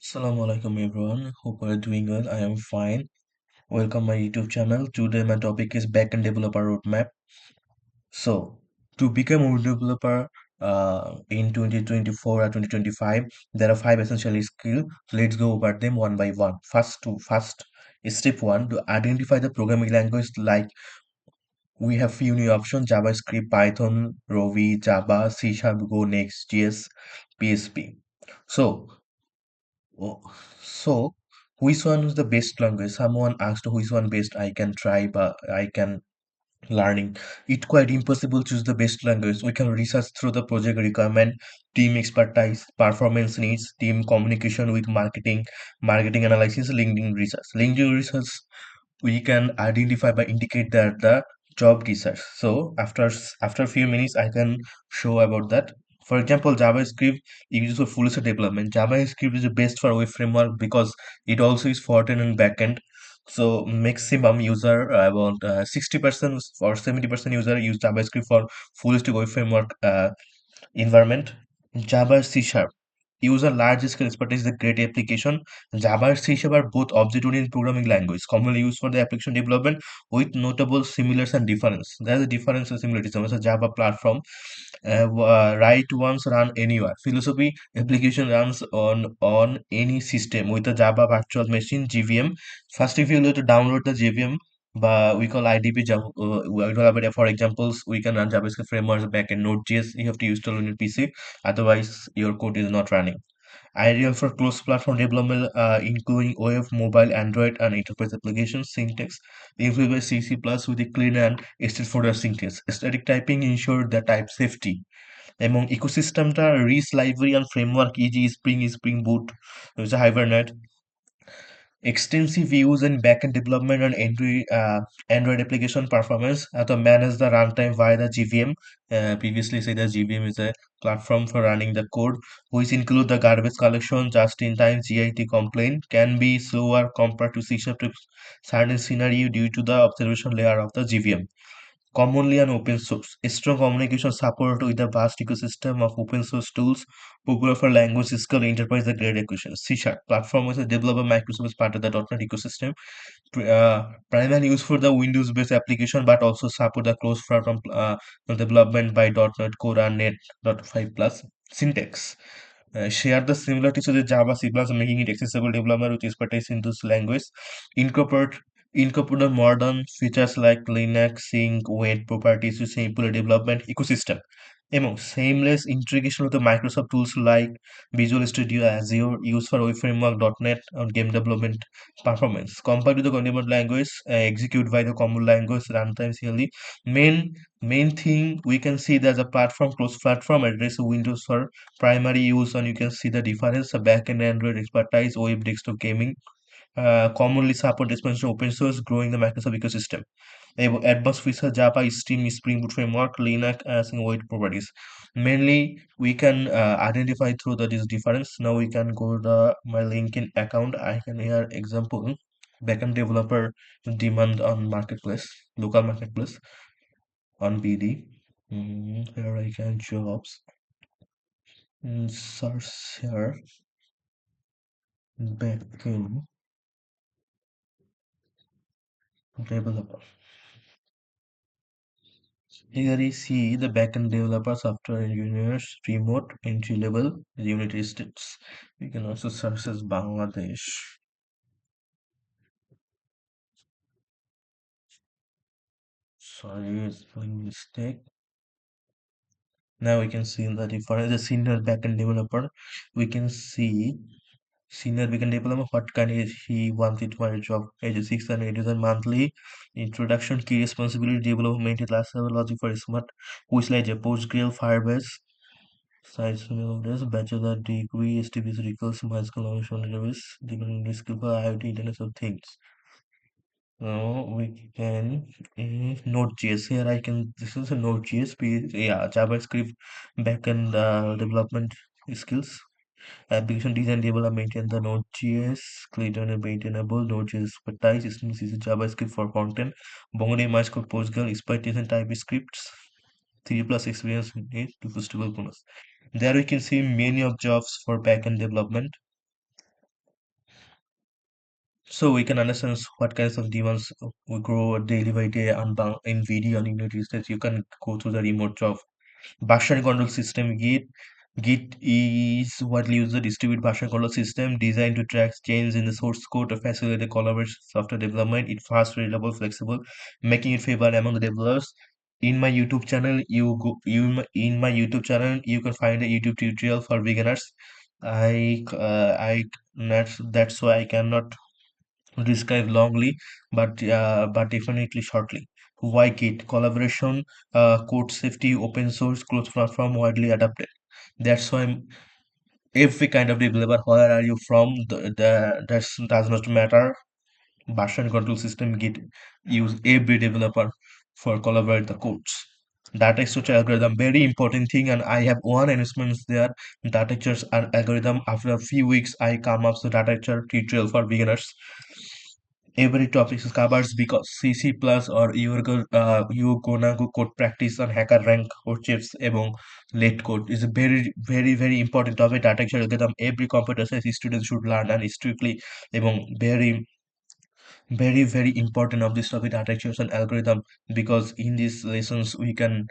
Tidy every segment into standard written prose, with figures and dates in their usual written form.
Assalamu alaikum everyone. Hope you are doing well. I am fine. Welcome my YouTube channel. Today my topic is backend developer roadmap. So to become a developer in 2024 or 2025, there are five essential skills. Let's go over them one by one. First is step one to identify the programming language. Like we have few new options: JavaScript, Python, Ruby, Java, C Sharp, Go, Next.js, PHP. So Oh, so, which one is the best language? Someone asked which one best I can try, but I can learning. It's quite impossible to choose the best language. We can research through the project requirement, team expertise, performance needs, team communication with marketing analysis, LinkedIn research. LinkedIn research we can identify by indicate that the job research. So after a few minutes, I can show about that. For example, JavaScript uses for full stack development. JavaScript is the best for web framework because it also is front-end and backend. So maximum user about 60% or 70% user use JavaScript for full stack web framework environment. Java C Sharp. Use a large scale expertise is a great application. Java and C Sharp are both object-oriented programming language, commonly used for the application development with notable similarities and difference. There is a difference and similarities. So Java platform, write once, run anywhere. Philosophy application runs on any system with a Java virtual machine (JVM). First, if you need to download the JVM, but we call IDP Java. We call about for examples, we can run JavaScript frameworks backend Node.js. You have to install on your PC, otherwise your code is not running. Ideal for cross-platform development, including web, mobile, Android, and enterprise applications. Syntax improved by CC Plus with a clean and straightforward syntax. Static typing ensure the type safety. Among ecosystemটা Rich library and framework, e.g. Spring Boot, which is Hibernate. Extensive use in backend development and Android application performance to manage the runtime via the GVM. Previously said that GVM is a platform for running the code, which include the garbage collection, just-in-time GIT complaint can be slower compared to C# to certain scenario due to the observation layer of the GVM. Commonly an open source. Strong communication support with a vast ecosystem of open source tools, popular for language skill enterprise the great equation. C Sharp platform was developed by Microsoft as part of the .NET ecosystem. Primarily used for the Windows-based application, but also support the closed platform development by .NET Core and Net.5 Plus. Syntax. Share the similarities with the Java C++, making it accessible developer with expertise in this language. Incorporate Incorporate the modern features like Linux, sync, weight properties to simple development ecosystem. Among seamless integration with the Microsoft tools like Visual Studio, Azure, used for web framework, .NET, and game development performance. Compared to the consumer language, executed by the common language runtime CLE. Main thing we can see there's a platform, closed platform, address Windows for primary use, and you can see the difference, a backend Android expertise, web desktop gaming, commonly support expansion open source, growing the Microsoft ecosystem. Advanced feature Java, Steam, Spring Boot framework, Linux, as in weight properties. Mainly, we can identify through this difference. Now we can go to my LinkedIn account. I can here example backend developer demand on marketplace, local marketplace on BD. Here I can jobs. Search here backend developer. Here we see the backend developer, software engineers, remote, entry level, United States. We can also search as Bangladesh. Sorry, it's spelling mistake. Now we can see the difference. The senior backend developer, we can see senior backend developer. What kind is he wanted for a job? Age 6 and 8 monthly. Introduction, key responsibility, development, class level logic for smart. Which like a PostgreSQL, Firebase. Science this bachelor degree, STBC recalls my school on database, developing skill for IoT Internet of Things. Now we can Node.js. Here I can, this is a Node.js, yeah, JavaScript backend development skills. Application design development maintain the Node.js, clean and maintainable Node.js expertise, this is JavaScript for content, Bongode MySQL Postgres, expertise in TypeScripts, 3 plus experience in it to festival bonus. There we can see many of jobs for backend development. So we can understand what kinds of demons we grow daily by day unbound in video and unit that you can go through the remote of version control system. Git is widely used distributed version control system designed to track change in the source code to facilitate the collaboration software development. It's fast, reliable, flexible, making it favored among the developers. In my YouTube channel, in my YouTube channel you can find a YouTube tutorial for beginners. I that's why I cannot describe longly, but definitely shortly. Why Git? Collaboration, code safety, open source, closed platform, widely adopted. That's why every kind of developer, where are you from, that does not matter. Version control system Git use every developer for collaborate the codes. Data structure algorithm, very important thing, and I have one announcement there. Data structure algorithm. After a few weeks, I come up with data structure tutorial for beginners. Every topic is covers because CC plus or you gonna go code practice on hacker rank or chips এবং late code is a very important topic that actually get them every computer science student should learn and strictly এবং very important of this topic data extraction algorithm because in these lessons we can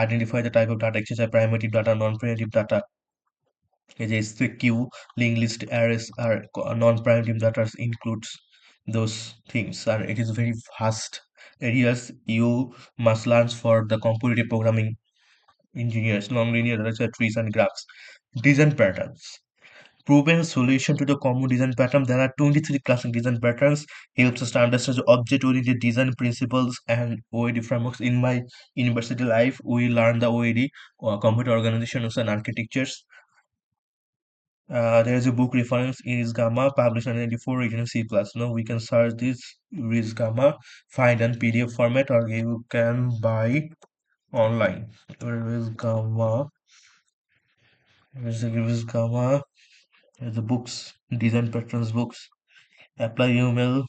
identify the type of data extraction primitive data non-primitive data is the queue, linked list arrays are non-primitive data includes those things, and it is very vast areas you must learn for the competitive programming engineers, non-linear arrays, trees and graphs. Design patterns. Proven solution to the common design pattern. There are 23 classic design patterns. Helps us to understand the object-oriented design principles and OAD frameworks. In my university life, we learn the OAD, computer organizations and architectures. There is a book reference is Gamma published in 1994 written in C++. Now we can search this is Gamma, find in PDF format, or you can buy online. Where is Gamma? Where is Gamma? There's the books, design patterns books. Apply email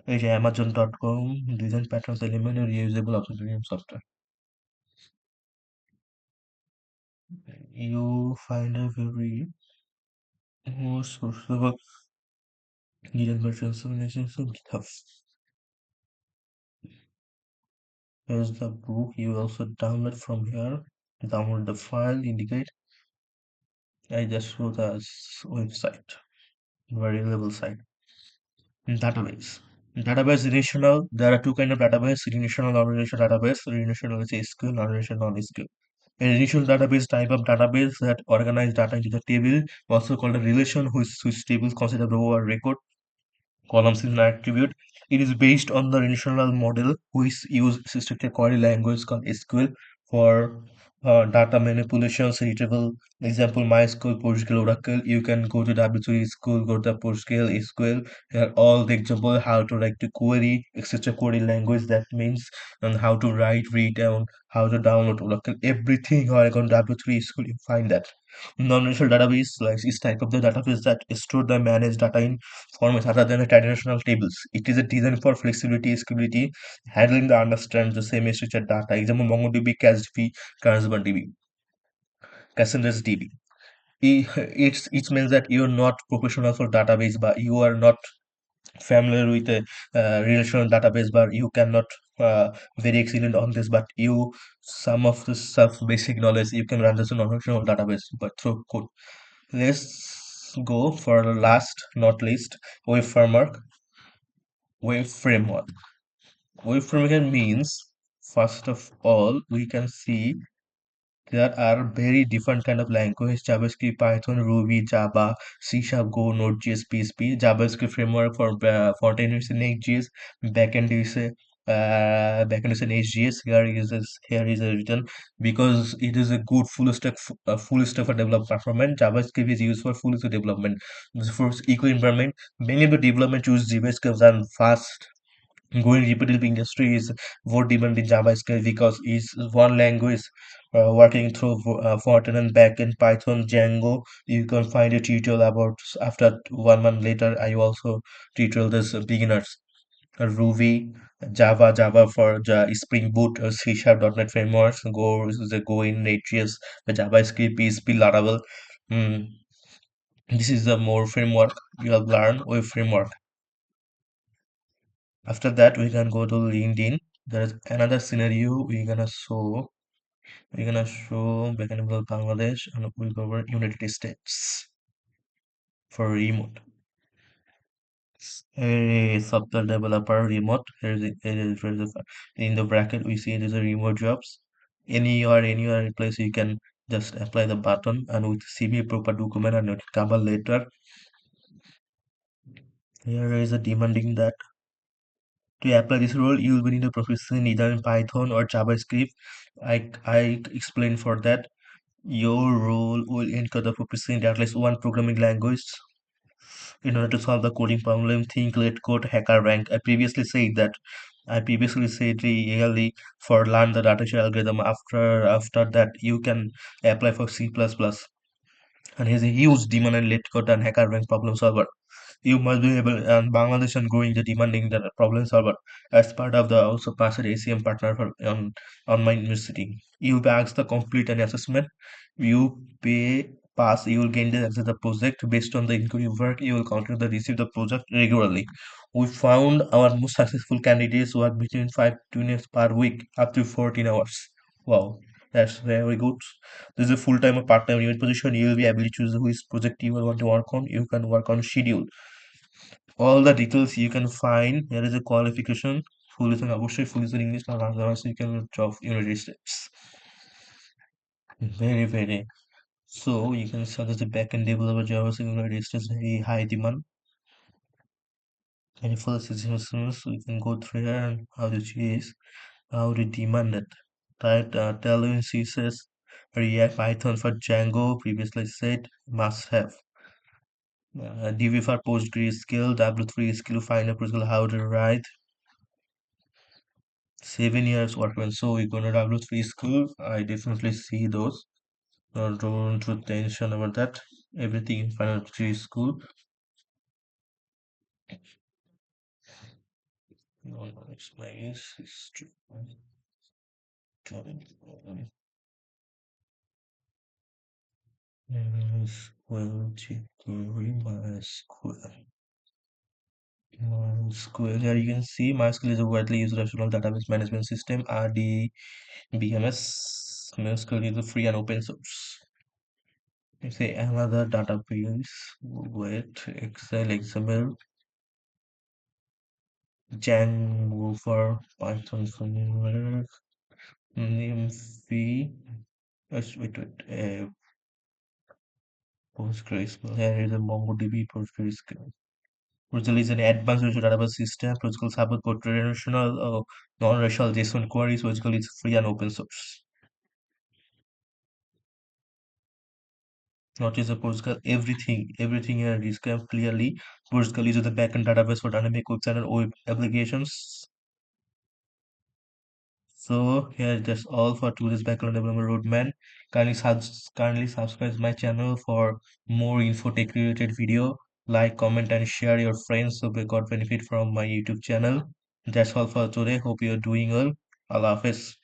at amazon.com. Design patterns element or reusable observation software. You find a very more source of design patterns on GitHub. Here's the book. You also download from here. Download the file, indicate. I just show the website, very reliable site. Database. Database relational. There are two kind of database: relational or relational database. Relational is SQL, non-relational non-SQL. A relational database type of database that organize data into the table, also called a relation, whose tables consist of row or record columns in an attribute. It is based on the relational model which use structured query language called SQL for data manipulations, retrieval. Example, MySQL, PostgreSQL, Oracle. You can go to W3 school, go to the PostgreSQL, SQL. Here are all the example how to write the query, etc. Query language that means, and how to write, read down, how to download Oracle. Everything or on W3 school you find that. Non-relational database like is type of the database that store the managed data in formats other than the traditional tables. It is a design for flexibility, scalability, handling the understand the semi-structured data. Example, MongoDB, CacheDB, CacheDB, Cassandra's DB. It means that you're not professional for database, but you are not familiar with a relational database, but you cannot very excellent on this, but you some of the stuff basic knowledge you can run this on relational database, but through code. Let's go for the last, not least, web framework. Web framework. Web framework means, first of all, we can see there are very different kind of language: JavaScript, Python, Ruby, Java, C Sharp, Go, Node.js, PHP. JavaScript framework for front-end is in Next.js, backend is in HGS. Here is a written because it is a good full stack for development performance. JavaScript is used for full stack development. For eco environment, many of the development choose JavaScript and fast going repetitive industry is more demanding JavaScript because it's one language working through front-end and back-end Python, Django. You can find a tutorial about after 1 month later. I also tutorial this beginners. Ruby, Java for Spring Boot, C Sharp .NET frameworks, Go is the Go in Node.js, the JavaScript is Laravel. Mm. This is the more framework you have learned web framework. After that, we can go to LinkedIn. There is another scenario we're gonna show Backend Bangladesh and we'll cover United States for remote. A software developer remote. In the bracket we see there's a remote jobs. Anywhere place you can just apply the button and with CV proper document and it cover later. Here is a demanding that to apply this role you will need a proficiency either in Python or JavaScript. I explained for that. Your role will include the proficiency in at least one programming language in order to solve the coding problem. Think let code hacker rank. I previously said really for learn the data shell algorithm. After that you can apply for C++. And he's a huge demand in let code and hacker rank problem solver. You must be able and Bangladesh and growing the demanding the problem solver as part of the also passed ACM partner on my university. You will be asked the complete an assessment. You pay pass, you will gain the access the project based on the inquiry work. You will continue to receive the project regularly. We found our most successful candidates work between 5 to 10 hours per week up to 14 hours. Wow, that's very good. This is a full-time or part-time remote position. You will be able to choose which project you will want to work on. You can work on schedule. All the details you can find. Here is a qualification. Full is an অবশ্যই full is in English না otherwise you can job United States. Very. So you can start as a backend developer Java in United States very high demand. And for the systems we can go through here and how to choose how to demand it. Right, Tailwind CSS, React, Python for Django. Previously said must have. DB for PostgreSQL, W3 skill, find a how to write. 7 years workman. So we're gonna W3 school. I definitely see those. Don't tension about that. Everything in final three school. No, no, it's my history. SQL, jQuery, MySQL. MySQL. Here you can see MySQL is a widely used relational database management system. RDBMS. MySQL is a free and open source. Let's say another database with Excel, XML, Django for Python somewhere, name fee. Wait. PostgreSQL. Here is a MongoDB PostgreSQL. PostgreSQL is an advanced relational database system. PostgreSQL support both traditional non-relational JSON queries. PostgreSQL is free and open source. Not just a PostgreSQL, everything here is clearly. PostgreSQL is the backend database for dynamic website and web applications. So here that's all for today's background development roadmap. Kindly subscribe my channel for more info tech related video. Like, comment, and share your friends so they got benefit from my YouTube channel. That's all for today. Hope you're doing well. Allah Hafiz.